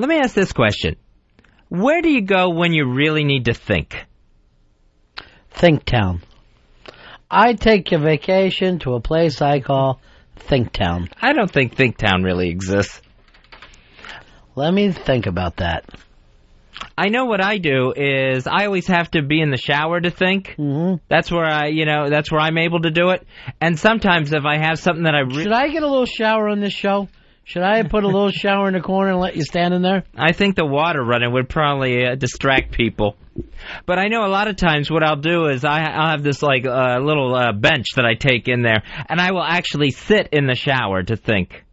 Let me ask this question. Where do you go when you really need to think? Think Town. I take a vacation to a place I call Think Town. I don't think Think Town really exists. Let me think about that. I know what I do is I always have to be in the shower to think. Mm-hmm. That's where that's where I'm able to do it. And sometimes if I have something that Should I get a little shower on this show? Should I put a little shower in the corner and let you stand in there? I think the water running would probably distract people. But I know a lot of times what I'll do is I'll have this little bench that I take in there, and I will actually sit in the shower to think.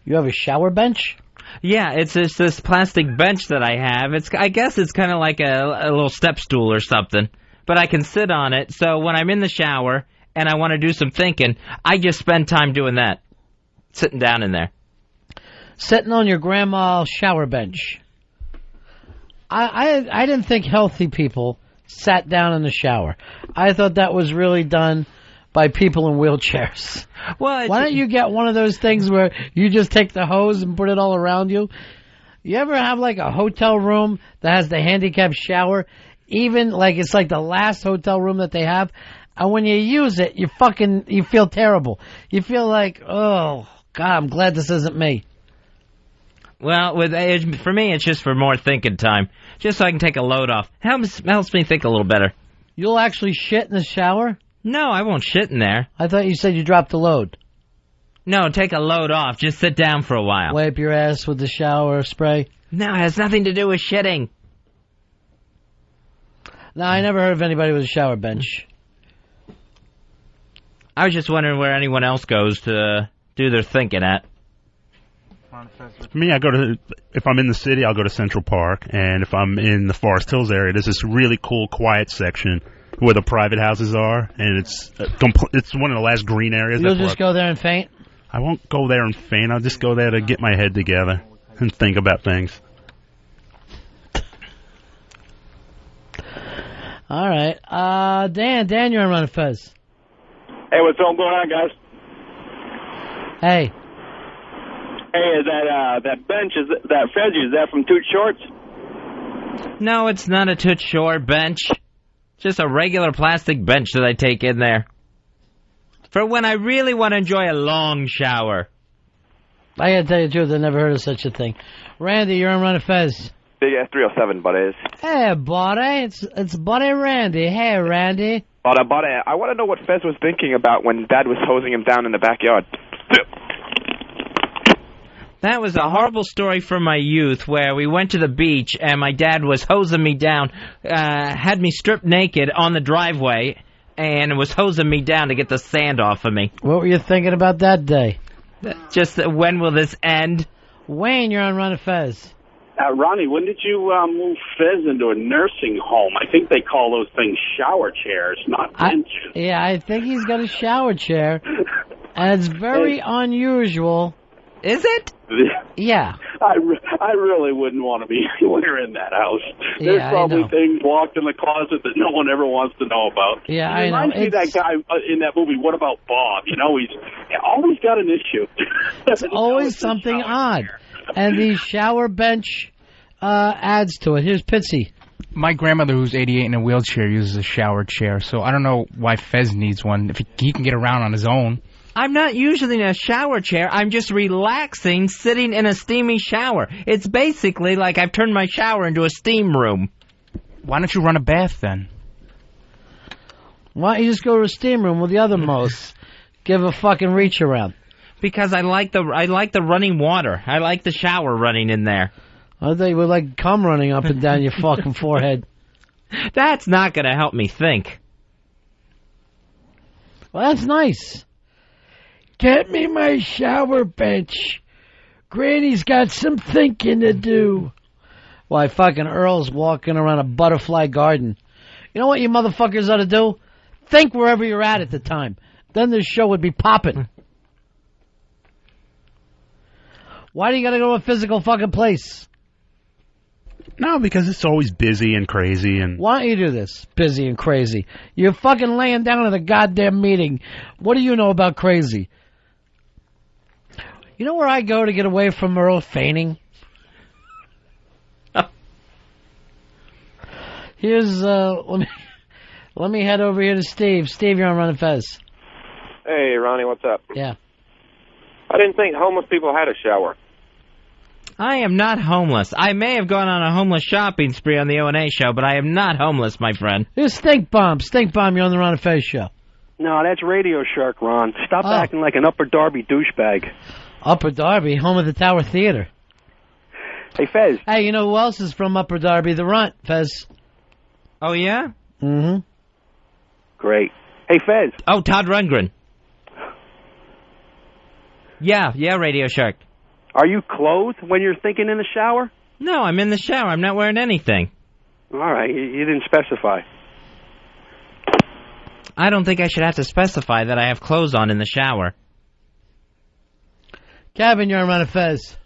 You have a shower bench? Yeah, it's just this plastic bench that I have. I guess it's kind of like a little step stool or something. But I can sit on it, so when I'm in the shower and I want to do some thinking, I just spend time doing that. Sitting down in there. Sitting on your grandma's shower bench. I didn't think healthy people sat down in the shower. I thought that was really done by people in wheelchairs. Well, why don't you get one of those things where you just take the hose and put it all around you? You ever have like a hotel room that has the handicapped shower? Even like it's like the last hotel room that they have. And when you use it, you feel terrible. You feel like, oh, God, I'm glad this isn't me. Well, for me, it's just for more thinking time. Just so I can take a load off. Helps me think a little better. You'll actually shit in the shower? No, I won't shit in there. I thought you said you dropped the load. No, take a load off. Just sit down for a while. Wipe your ass with the shower spray? No, it has nothing to do with shitting. No, I never heard of anybody with a shower bench. I was just wondering where anyone else goes to do their thinking at. For me, if I'm in the city, I'll go to Central Park, and if I'm in the Forest Hills area, there's this really cool, quiet section where the private houses are, and it's one of the last green areas. You'll just go there and faint? I won't go there and faint. I'll just go there to get my head together and think about things. All right. Dan, you're on Run Fez. Hey, what's all going on, guys? Hey. Hey, is that bench, that Fez, is that from Toot Shorts? No, it's not a Toot Short bench. Just a regular plastic bench that I take in there. For when I really want to enjoy a long shower. I gotta tell you the truth, I never heard of such a thing. Randy, you're on Run Fez. Big S307, buddies. Hey, buddy. It's Buddy Randy. Hey, Randy. Buddy, I want to know what Fez was thinking about when Dad was hosing him down in the backyard. That was a horrible story from my youth where we went to the beach and my dad was hosing me down, had me stripped naked on the driveway, and was hosing me down to get the sand off of me. What were you thinking about that day? Just when will this end? Wayne, you're on Run Fez. Ronnie, when did you move Fez into a nursing home? I think they call those things shower chairs, not benches. I think he's got a shower chair, and it's very unusual. Is it? Yeah. I really wouldn't want to be anywhere in that house. There's probably things locked in the closet that no one ever wants to know about. Yeah, I know. Reminds me of that guy in that movie, What About Bob? You know, he's always got an issue. It's always something odd. And the shower bench adds to it. Here's Pitsy. My grandmother, who's 88 in a wheelchair, uses a shower chair, so I don't know why Fez needs one. If he can get around on his own. I'm not usually in a shower chair. I'm just relaxing, sitting in a steamy shower. It's basically like I've turned my shower into a steam room. Why don't you run a bath, then? Why don't you just go to a steam room with the other most? Give a fucking reach around. Because I like the running water. I like the shower running in there. I thought you would like cum running up and down your fucking forehead. That's not going to help me think. Well, that's nice. Get me my shower bench. Granny's got some thinking to do. Why, fucking Earl's walking around a butterfly garden. You know what you motherfuckers ought to do? Think wherever you're at the time. Then this show would be popping. Why do you gotta go to a physical fucking place? No, because it's always busy and crazy. And why don't you do this? Busy and crazy. You're fucking laying down at a goddamn meeting. What do you know about crazy? You know where I go to get away from Earl fainting? Here's let me head over here to Steve. Steve, you're on Run and Fez. Hey, Ronnie, what's up? Yeah. I didn't think homeless people had a shower. I am not homeless. I may have gone on a homeless shopping spree on the O&A show, but I am not homeless, my friend. Here's Stink Bomb. Stink Bomb, you're on the Ron and Fez show. No, that's Radio Shark, Ron. Stop acting like an Upper Darby douchebag. Upper Darby, home of the Tower Theater. Hey, Fez. Hey, you know who else is from Upper Darby? The Runt, Fez. Oh, yeah? Mm-hmm. Great. Hey, Fez. Oh, Todd Rundgren. Yeah, Radio Shark. Are you clothed when you're thinking in the shower? No, I'm in the shower. I'm not wearing anything. All right, you didn't specify. I don't think I should have to specify that I have clothes on in the shower. Kevin, you're on Run and Fez.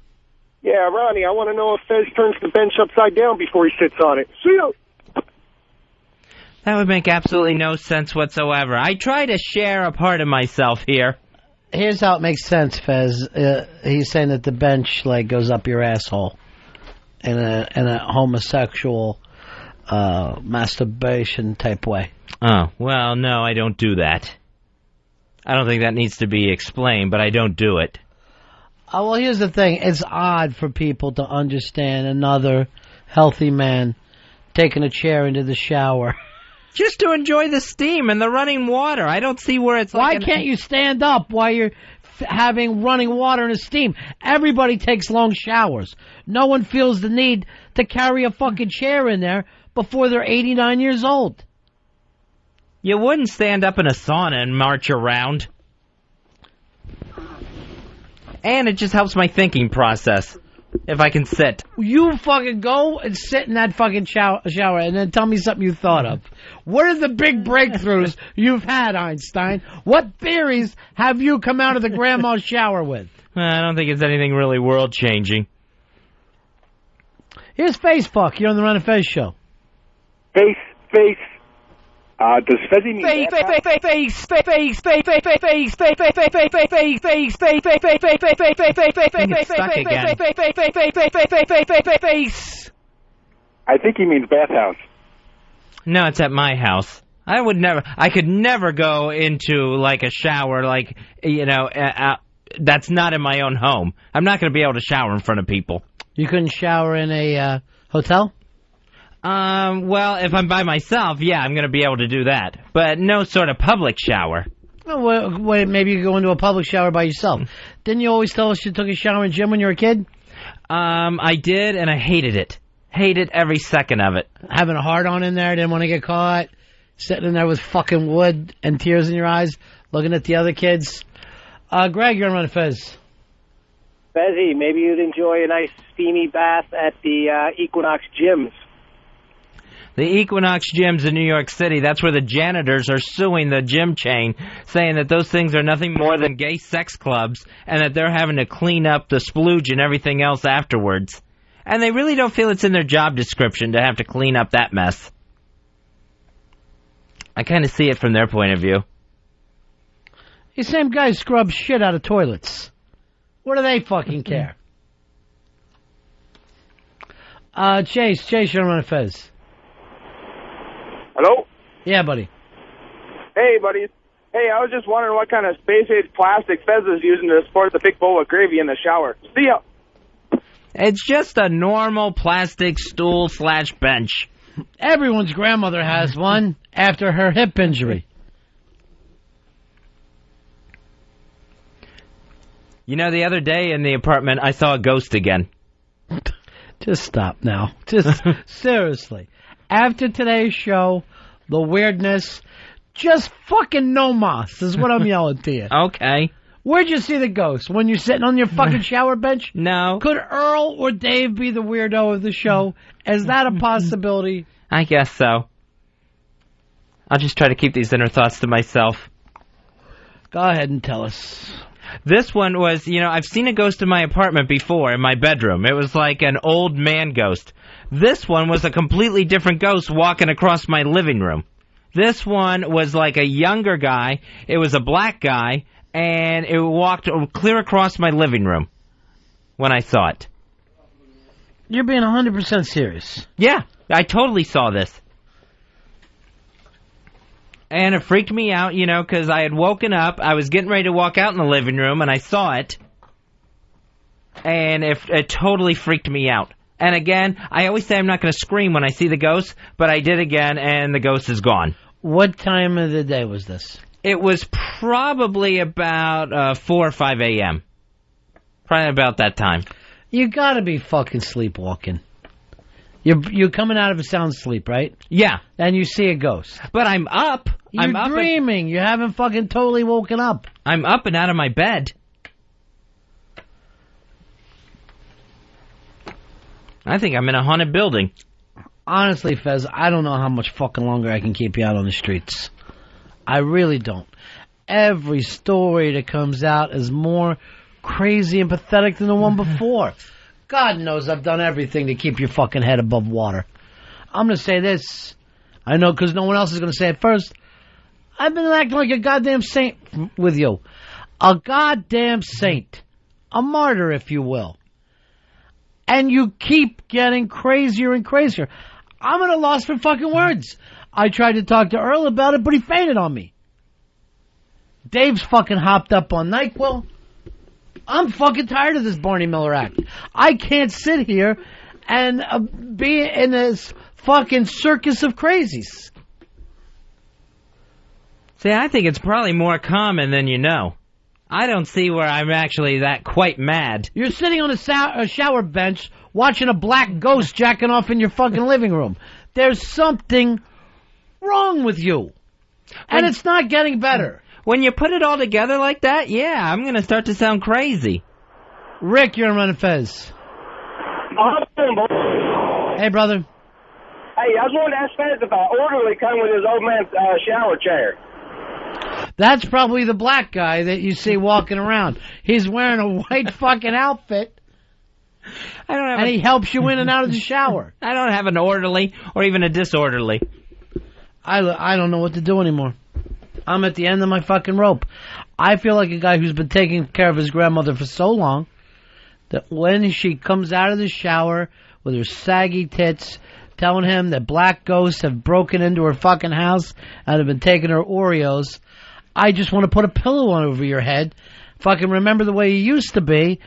Yeah, Ronnie, I want to know if Fez turns the bench upside down before he sits on it. See ya. That would make absolutely no sense whatsoever. I try to share a part of myself here. Here's how it makes sense, Fez. He's saying that the bench goes up your asshole in a homosexual masturbation type way. Oh, well, no, I don't do that. I don't think that needs to be explained, but I don't do it. Well, here's the thing. It's odd for people to understand another healthy man taking a chair into the shower. Just to enjoy the steam and the running water. I don't see where it's Why can't you stand up while you're having running water and a steam? Everybody takes long showers. No one feels the need to carry a fucking chair in there before they're 89 years old. You wouldn't stand up in a sauna and march around. And it just helps my thinking process, if I can sit. You fucking go and sit in that fucking shower and then tell me something you thought of. What are the big breakthroughs you've had, Einstein? What theories have you come out of the grandma's shower with? I don't think it's anything really world-changing. Here's Facefuck. You're on the Run and Fez show. Face. Does Fezzy mean I think he means bathhouse. No, it's at my house. I could never go into a shower that's not in my own home. I'm not going to be able to shower in front of people. You couldn't shower in a hotel? Well, if I'm by myself, yeah, I'm going to be able to do that. But no sort of public shower. Well, wait, maybe you go into a public shower by yourself. Didn't you always tell us you took a shower in gym when you were a kid? I did, and I hated it. Hated every second of it. Having a hard-on in there, didn't want to get caught. Sitting in there with fucking wood and tears in your eyes, looking at the other kids. Greg, you're on Run and Fez. Fezzy, maybe you'd enjoy a nice steamy bath at the Equinox gyms. The Equinox gyms in New York City, that's where the janitors are suing the gym chain, saying that those things are nothing more than gay sex clubs, and that they're having to clean up the splooge and everything else afterwards. And they really don't feel it's in their job description to have to clean up that mess. I kind of see it from their point of view. These same guys scrub shit out of toilets. What do they fucking care? Chase, you're on Run and Fez. Hello? Yeah, buddy. Hey, buddies. Hey, I was just wondering what kind of space-age plastic Fez is using to support the big bowl of gravy in the shower. See ya. It's just a normal plastic stool/bench. Everyone's grandmother has one after her hip injury. You know, the other day in the apartment, I saw a ghost again. Just stop now. Just seriously. After today's show, the weirdness, just fucking no mas is what I'm yelling to you. Okay. Where'd you see the ghost? When you're sitting on your fucking shower bench? No. Could Earl or Dave be the weirdo of the show? Is that a possibility? I guess so. I'll just try to keep these inner thoughts to myself. Go ahead and tell us. This one was, I've seen a ghost in my apartment before, in my bedroom. It was like an old man ghost. This one was a completely different ghost walking across my living room. This one was like a younger guy. It was a black guy, and it walked clear across my living room when I saw it. You're being 100% serious. Yeah, I totally saw this. And it freaked me out, you know, because I had woken up, I was getting ready to walk out in the living room, and I saw it, and it totally freaked me out. And again, I always say I'm not going to scream when I see the ghost, but I did again, and the ghost is gone. What time of the day was this? It was probably about 4 or 5 a.m. Probably about that time. You got to be fucking sleepwalking. You're coming out of a sound sleep, right? Yeah. And you see a ghost. But I'm up. You're dreaming. You haven't fucking totally woken up. I'm up and out of my bed. I think I'm in a haunted building. Honestly, Fez, I don't know how much fucking longer I can keep you out on the streets. I really don't. Every story that comes out is more crazy and pathetic than the one before. God knows I've done everything to keep your fucking head above water. I'm going to say this. I know because no one else is going to say it first. I've been acting like a goddamn saint with you. A goddamn saint. A martyr, if you will. And you keep getting crazier and crazier. I'm at a loss for fucking words. I tried to talk to Earl about it, but he fainted on me. Dave's fucking hopped up on NyQuil. I'm fucking tired of this Barney Miller act. I can't sit here and be in this fucking circus of crazies. See, I think it's probably more common than you know. I don't see where I'm actually that quite mad. You're sitting on a shower bench watching a black ghost jacking off in your fucking living room. There's something wrong with you. And it's not getting better. When you put it all together like that, yeah, I'm going to start to sound crazy. Rick, you're on Run and Fez. Hey, brother. Hey, I was wanting to ask Fez if an orderly come with his old man's shower chair. That's probably the black guy that you see walking around. He's wearing a white fucking outfit. And he helps you in and out of the shower. I don't have an orderly or even a disorderly. I don't know what to do anymore. I'm at the end of my fucking rope. I feel like a guy who's been taking care of his grandmother for so long that when she comes out of the shower with her saggy tits telling him that black ghosts have broken into her fucking house and have been taking her Oreos, I just want to put a pillow on over your head, fucking remember the way you used to be,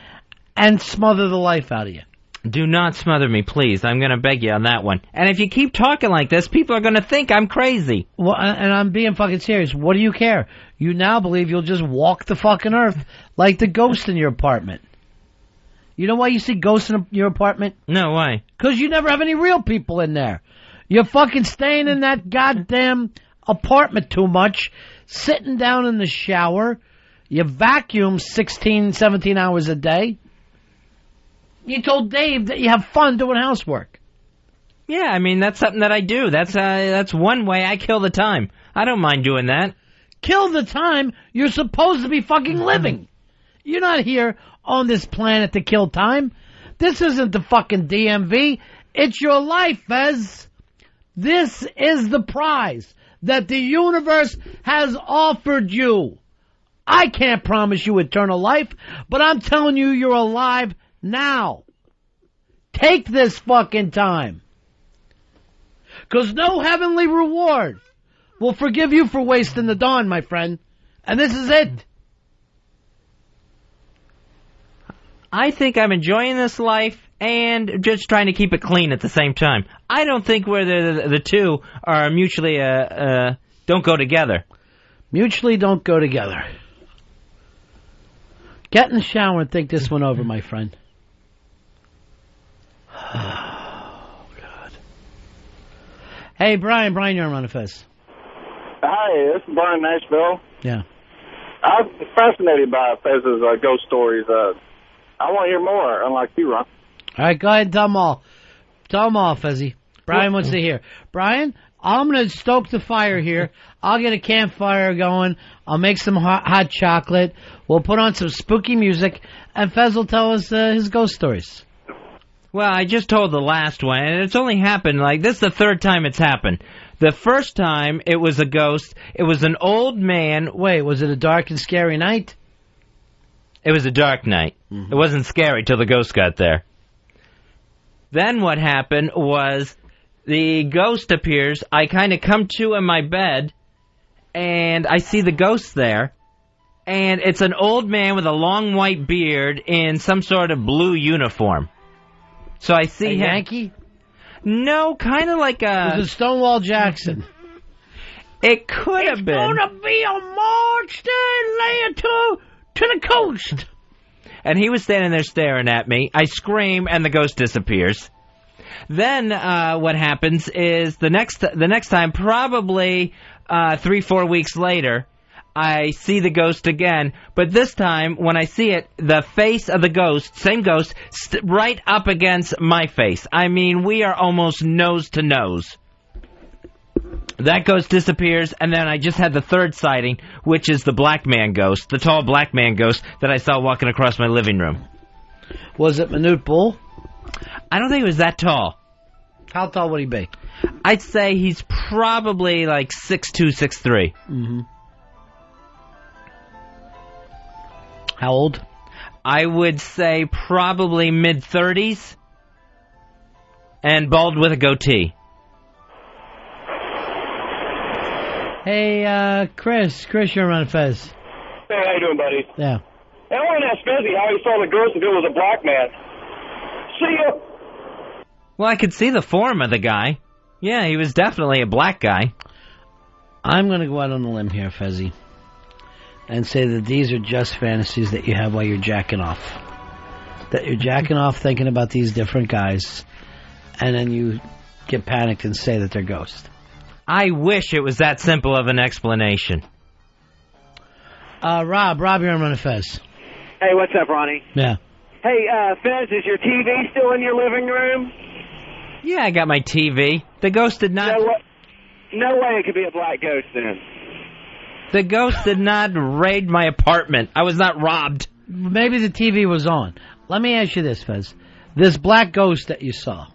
and smother the life out of you. Do not smother me, please. I'm going to beg you on that one. And if you keep talking like this, people are going to think I'm crazy. Well, and I'm being fucking serious. What do you care? You now believe you'll just walk the fucking earth like the ghost in your apartment. You know why you see ghosts in your apartment? No, why? Because you never have any real people in there. You're fucking staying in that goddamn apartment too much, sitting down in the shower. You vacuum 16, 17 hours a day. You told Dave that you have fun doing housework. Yeah, I mean, that's something that I do. That's one way I kill the time. I don't mind doing that. Kill the time? You're supposed to be fucking living. You're not here on this planet to kill time. This isn't the fucking DMV. It's your life, Fez. This is the prize that the universe has offered you. I can't promise you eternal life, but I'm telling you you're alive now. Take this fucking time. Because no heavenly reward will forgive you for wasting the dawn, my friend. And this is it. I think I'm enjoying this life and just trying to keep it clean at the same time. I don't think where the two are mutually don't go together. Mutually don't go together. Get in the shower and think this one over, my friend. Oh, God. Hey, Brian, you're on Run and Fez. Hi, this is Brian Nashville. Yeah. I'm fascinated by Fez's ghost stories. I want to hear more, unlike you, Ron. All right, go ahead and tell them all. Tell them all, Fezzy. Brian wants to hear. Brian, I'm going to stoke the fire here. I'll get a campfire going. I'll make some hot chocolate. We'll put on some spooky music, and Fez will tell us his ghost stories. Well, I just told the last one, and it's only happened, this is the third time it's happened. The first time, it was a ghost. It was an old man. Wait, was it a dark and scary night? It was a dark night. Mm-hmm. It wasn't scary till the ghost got there. Then what happened was the ghost appears. I kind of come to in my bed, and I see the ghost there, and it's an old man with a long white beard in some sort of blue uniform. So I see him. Yankee? No, kind of like a... It was Stonewall Jackson. It could have been. It's gonna be a march later to the coast. And he was standing there staring at me. I scream, and the ghost disappears. Then what happens is the next time, probably 3-4 weeks later, I see the ghost again. But this time, when I see it, the face of the ghost, same ghost, right up against my face. I mean, we are almost nose to nose. That ghost disappears, and then I just had the third sighting, which is the black man ghost, the tall black man ghost that I saw walking across my living room. Was it Manute Bull? I don't think it was that tall. How tall would he be? I'd say he's probably like 6'2", 6'3". Mm-hmm. How old? I would say probably mid-30s, and bald with a goatee. Hey, Chris, you're on Fez. Hey, how you doing, buddy? Yeah. Hey, I want to ask Fezzy how he saw the ghost if it was a black man. See ya! Well, I could see the form of the guy. Yeah, he was definitely a black guy. I'm going to go out on a limb here, Fezzy, and say that these are just fantasies that you have while you're jacking off. That you're jacking off thinking about these different guys, and then you get panicked and say that they're ghosts. I wish it was that simple of an explanation. Rob, you're on Fez. Hey, what's up, Ronnie? Yeah. Hey, Fez, is your TV still in your living room? Yeah, I got my TV. The ghost did not... No way it could be a black ghost then. The ghost did not raid my apartment. I was not robbed. Maybe the TV was on. Let me ask you this, Fez. This black ghost that you saw,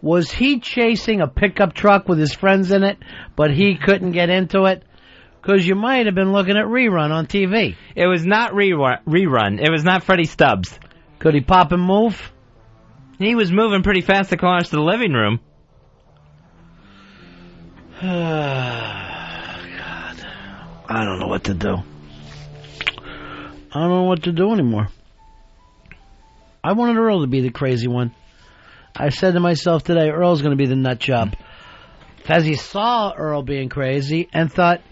was he chasing a pickup truck with his friends in it, but he couldn't get into it? Because you might have been looking at Rerun on TV. It was not Rerun. It was not Freddie Stubbs. Could he pop and move? He was moving pretty fast across the living room. God. I don't know what to do. I don't know what to do anymore. I wanted Earl to be the crazy one. I said to myself today, Earl's going to be the nut job. Fezzy saw Earl being crazy and thought,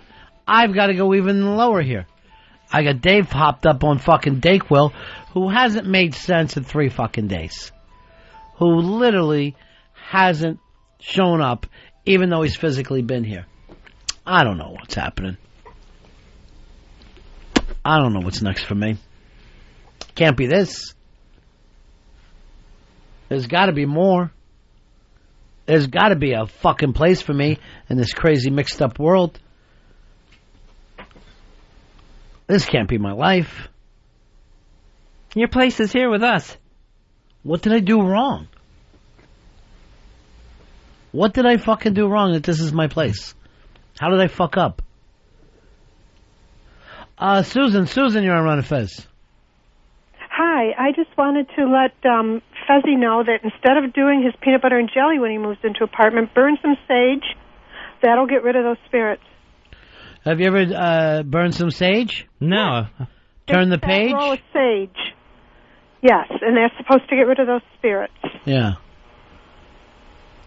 I've got to go even lower here. I got Dave hopped up on fucking Dayquil, who hasn't made sense in 3 fucking days. Who literally hasn't shown up, even though he's physically been here. I don't know what's happening. I don't know what's next for me. Can't be this. There's got to be more. There's got to be a fucking place for me in this crazy mixed up world. This can't be my life. Your place is here with us. What did I do wrong? What did I fucking do wrong that this is my place? How did I fuck up? Susan, you're on Run Fez. Hi, I just wanted to let Fezzy know that instead of doing his peanut butter and jelly when he moves into apartment, burn some sage. That'll get rid of those spirits. Have you ever burned some sage? No. Turn the page? Roll of sage. Yes, and they're supposed to get rid of those spirits. Yeah.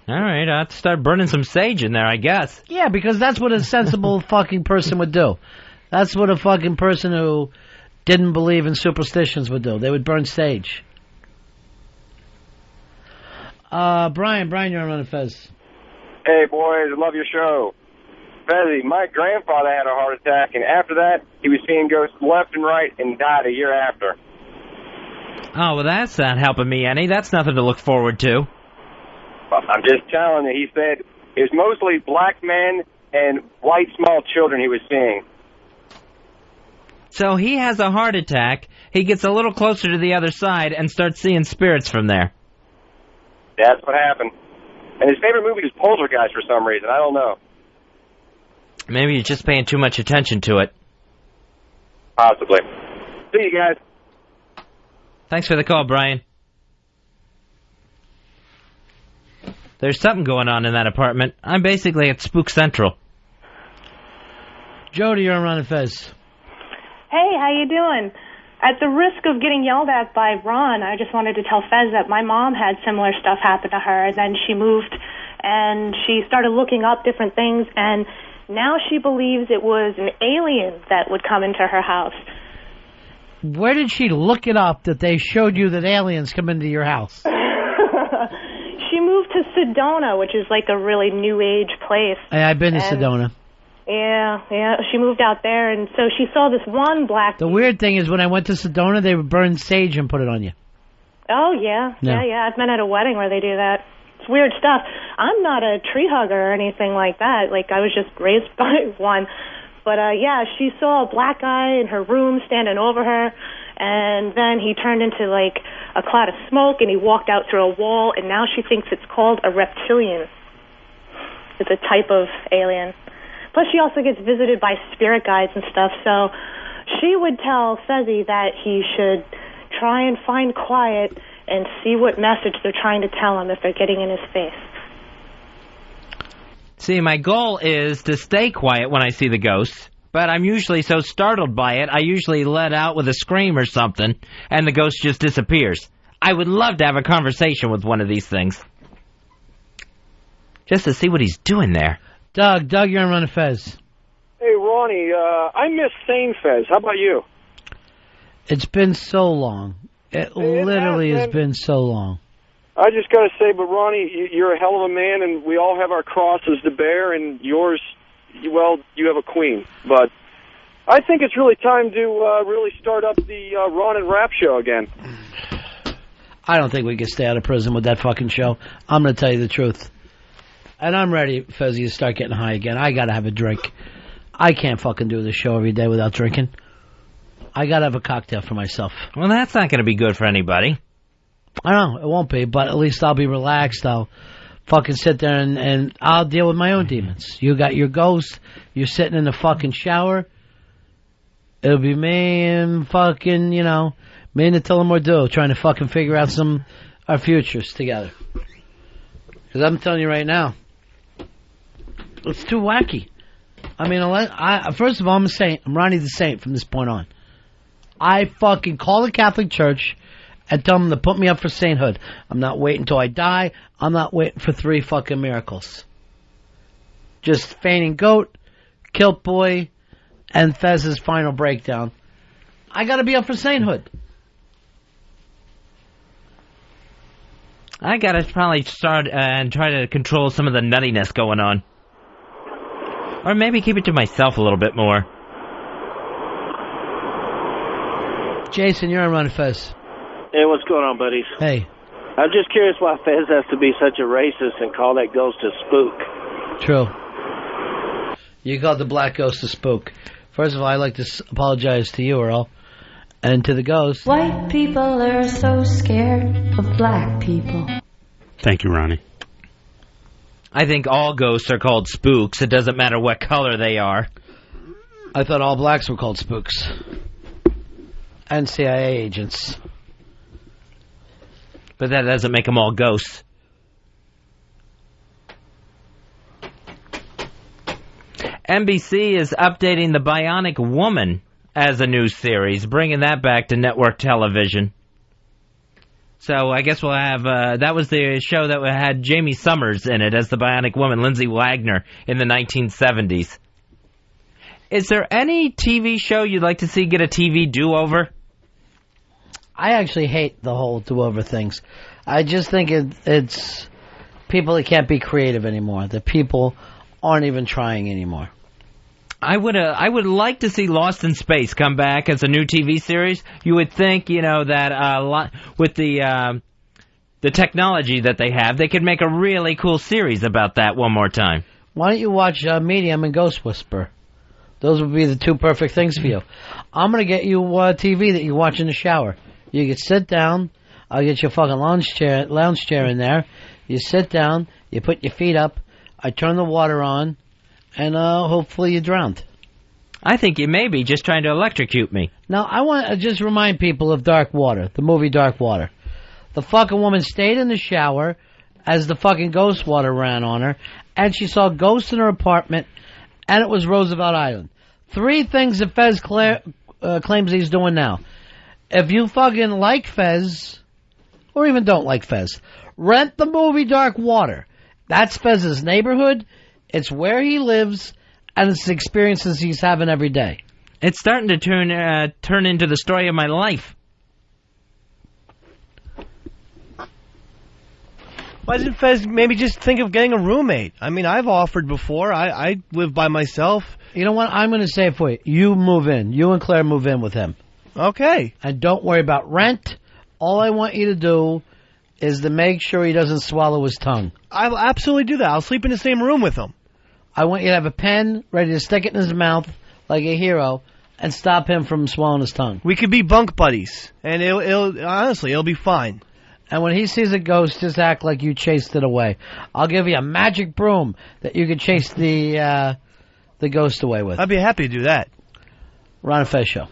All right, I'll have to start burning some sage in there, I guess. Yeah, because that's what a sensible fucking person would do. That's what a fucking person who didn't believe in superstitions would do. They would burn sage. Brian, you're on Fez. Hey, boys, I love your show. Fezzy, my grandfather had a heart attack, and after that, he was seeing ghosts left and right and died a year after. Oh, well, that's not helping me any. That's nothing to look forward to. Well, I'm just telling you, he said it was mostly black men and white small children he was seeing. So he has a heart attack, he gets a little closer to the other side, and starts seeing spirits from there. That's what happened. And his favorite movie is Poltergeist for some reason. I don't know. Maybe he's just paying too much attention to it. Possibly. See you guys. Thanks for the call, Brian. There's something going on in that apartment. I'm basically at Spook Central. Jody, you're on Ron and Fez. Hey, how you doing? At the risk of getting yelled at by Ron, I just wanted to tell Fez that my mom had similar stuff happen to her. Then she moved, and she started looking up different things, and now she believes it was an alien that would come into her house. Where did she look it up that they showed you that aliens come into your house? She moved to Sedona, which is like a really new age place. Hey, I've been to Sedona. Yeah. She moved out there, and so she saw this one black... The weird thing is when I went to Sedona, they would burn sage and put it on you. Oh, yeah. Yeah. I've been at a wedding where they do that. It's weird stuff. I'm not a tree hugger or anything like that. Like, I was just raised by one. But, yeah, she saw a black guy in her room standing over her, and then he turned into, like, a cloud of smoke, and he walked out through a wall, and now she thinks it's called a reptilian. It's a type of alien. Plus, she also gets visited by spirit guides and stuff, so she would tell Fezzi that he should try and find quiet and see what message they're trying to tell him if they're getting in his face. See, my goal is to stay quiet when I see the ghosts, but I'm usually so startled by it, I usually let out with a scream or something, and the ghost just disappears. I would love to have a conversation with one of these things. Just to see what he's doing there. Doug, you're on Run of Fez. Hey, Ronnie, I miss Sane Fez. How about you? It's been so long. It literally has been so long. I just got to say, but Ronnie, you're a hell of a man, and we all have our crosses to bear, and yours, well, you have a queen. But I think it's really time to really start up the Ron and Rap show again. I don't think we can stay out of prison with that fucking show. I'm going to tell you the truth. And I'm ready, Fezzi, to start getting high again. I got to have a drink. I can't fucking do this show every day without drinking. I got to have a cocktail for myself. Well, that's not going to be good for anybody. I know, it won't be, but at least I'll be relaxed. I'll fucking sit there and I'll deal with my own demons. You got your ghost. You're sitting in the fucking shower. It'll be me and fucking, me and the Tillamordu trying to fucking figure out our futures together. Because I'm telling you right now, it's too wacky. I mean, first of all, I'm a saint. I'm Ronnie the Saint from this point on. I fucking call the Catholic Church and tell them to put me up for sainthood. I'm not waiting until I die. I'm not waiting for 3 fucking miracles. Just fainting goat, kilt boy, and Fez's final breakdown. I gotta be up for sainthood. I gotta probably start and try to control some of the nuttiness going on. Or maybe keep it to myself a little bit more. Jason, you're on Run Fez. Hey, what's going on, buddies? Hey. I'm just curious why Fez has to be such a racist and call that ghost a spook. True. You called the black ghost a spook. First of all, I'd like to apologize to you, Earl, and to the ghost. White people are so scared of black people. Thank you, Ronnie. I think all ghosts are called spooks. It doesn't matter what color they are. I thought all blacks were called spooks. And CIA agents. But that doesn't make them all ghosts. NBC is updating The Bionic Woman as a new series, bringing that back to network television. So I guess we'll have, that was the show that had Jamie Summers in it as the Bionic Woman, Lindsay Wagner, in the 1970s. Is there any TV show you'd like to see get a TV do-over? I actually hate the whole do-over things. I just think it's people that can't be creative anymore. The people aren't even trying anymore. I would like to see Lost in Space come back as a new TV series. You would think, that with the technology that they have, they could make a really cool series about that one more time. Why don't you watch Medium and Ghost Whisperer? Those would be the 2 perfect things for you. I'm going to get you TV that you watch in the shower. You can sit down. I'll get you a fucking lounge chair in there. You sit down. You put your feet up. I turn the water on. And hopefully you drowned. I think you may be just trying to electrocute me. Now, I want to just remind people of Dark Water, the movie Dark Water. The fucking woman stayed in the shower as the fucking ghost water ran on her, and she saw ghosts in her apartment, and it was Roosevelt Island. 3 things that Fez claims he's doing now. If you fucking like Fez, or even don't like Fez, rent the movie Dark Water. That's Fez's neighborhood. It's where he lives, and it's the experiences he's having every day. It's starting to turn into the story of my life. Why doesn't Fez maybe just think of getting a roommate? I mean, I've offered before. I live by myself. You know what? I'm going to say it for you. You move in. You and Claire move in with him. Okay. And don't worry about rent. All I want you to do is to make sure he doesn't swallow his tongue. I'll absolutely do that. I'll sleep in the same room with him. I want you to have a pen ready to stick it in his mouth like a hero and stop him from swallowing his tongue. We could be bunk buddies, and it'll be fine. And when he sees a ghost, just act like you chased it away. I'll give you a magic broom that you can chase the ghost away with. I'd be happy to do that. Ron and Fez Show.